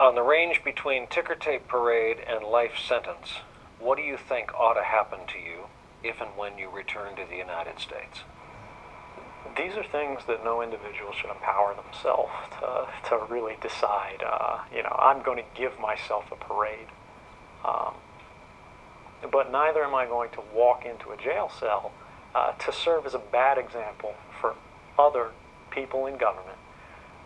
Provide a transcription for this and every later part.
On the range between ticker tape parade and life sentence, what do you think ought to happen to you if and when you return to the United States? These are things that no individual should empower themselves to really decide. I'm going to give myself a parade. But neither am I going to walk into a jail cell to serve as a bad example for other people in government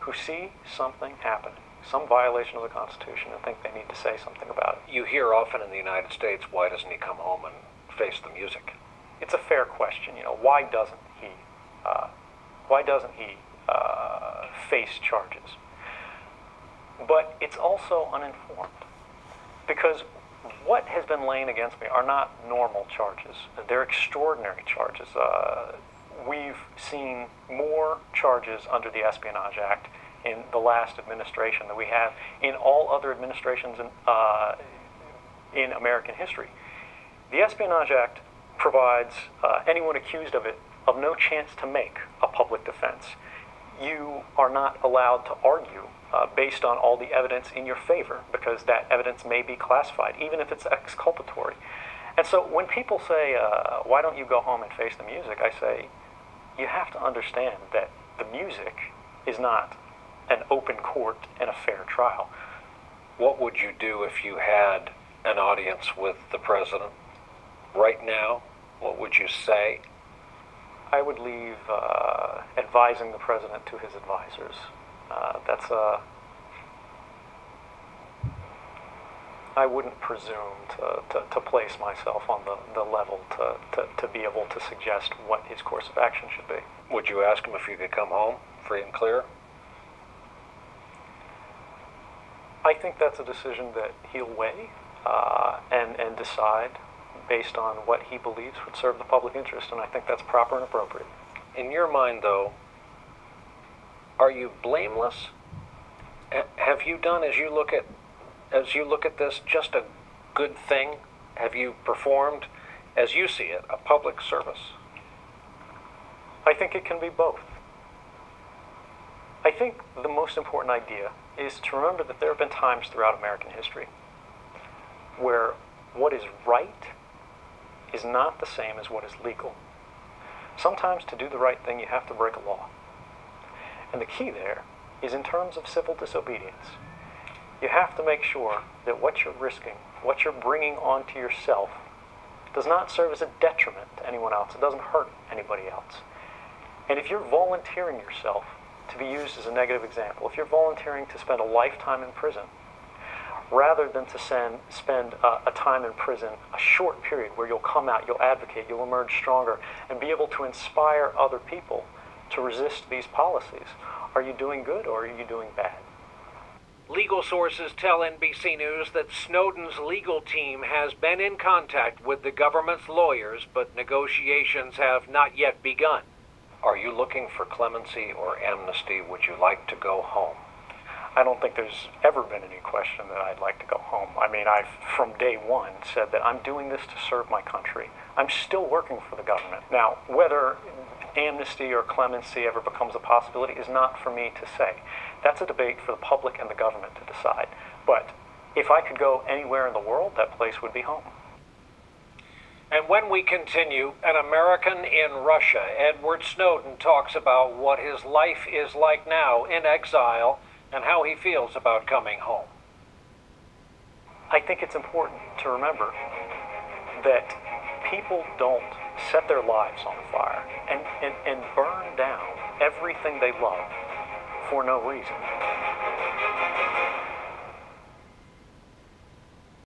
who see something happening, some violation of the Constitution, and think they need to say something about it. You hear often in the United States, why doesn't he come home and face the music? It's a fair question. Why doesn't he? Face charges? But it's also uninformed, because what has been laying against me are not normal charges. They're extraordinary charges. We've seen more charges under the Espionage Act in the last administration than we have in all other administrations in American history. The Espionage Act provides anyone accused of it of no chance to make a public defense. You are not allowed to argue based on all the evidence in your favor, because that evidence may be classified, even if it's exculpatory. And so when people say, why don't you go home and face the music, I say, you have to understand that the music is not an open court and a fair trial. What would you do if you had an audience with the president right now? What would you say? I would leave advising the president to his advisors. I wouldn't presume to place myself on the level to be able to suggest what his course of action should be. Would you ask him if you could come home free and clear? I think that's a decision that he'll weigh and decide based on what he believes would serve the public interest, and I think that's proper and appropriate. In your mind, though, are you blameless? Have you done, as you look at this, just a good thing? Have you performed, as you see it, a public service? I think it can be both. I think the most important idea is to remember that there have been times throughout American history where what is right is not the same as what is legal. Sometimes to do the right thing, you have to break a law. And the key there is in terms of civil disobedience. You have to make sure that what you're risking, what you're bringing onto yourself, does not serve as a detriment to anyone else. It doesn't hurt anybody else. And if you're volunteering yourself to be used as a negative example, if you're volunteering to spend a lifetime in prison, rather than to spend a time in prison, a short period where you'll come out, you'll advocate, you'll emerge stronger, and be able to inspire other people to resist these policies, are you doing good or are you doing bad? Legal sources tell NBC News that Snowden's legal team has been in contact with the government's lawyers, but negotiations have not yet begun. Are you looking for clemency or amnesty? Would you like to go home? I don't think there's ever been any question that I'd like to go home. I mean, I've, from day one, said that I'm doing this to serve my country. I'm still working for the government. Now, whether amnesty or clemency ever becomes a possibility is not for me to say. That's a debate for the public and the government to decide. But if I could go anywhere in the world, that place would be home. And when we continue, an American in Russia, Edward Snowden, talks about what his life is like now in exile and how he feels about coming home. I think it's important to remember that people don't set their lives on fire and burn down everything they love for no reason.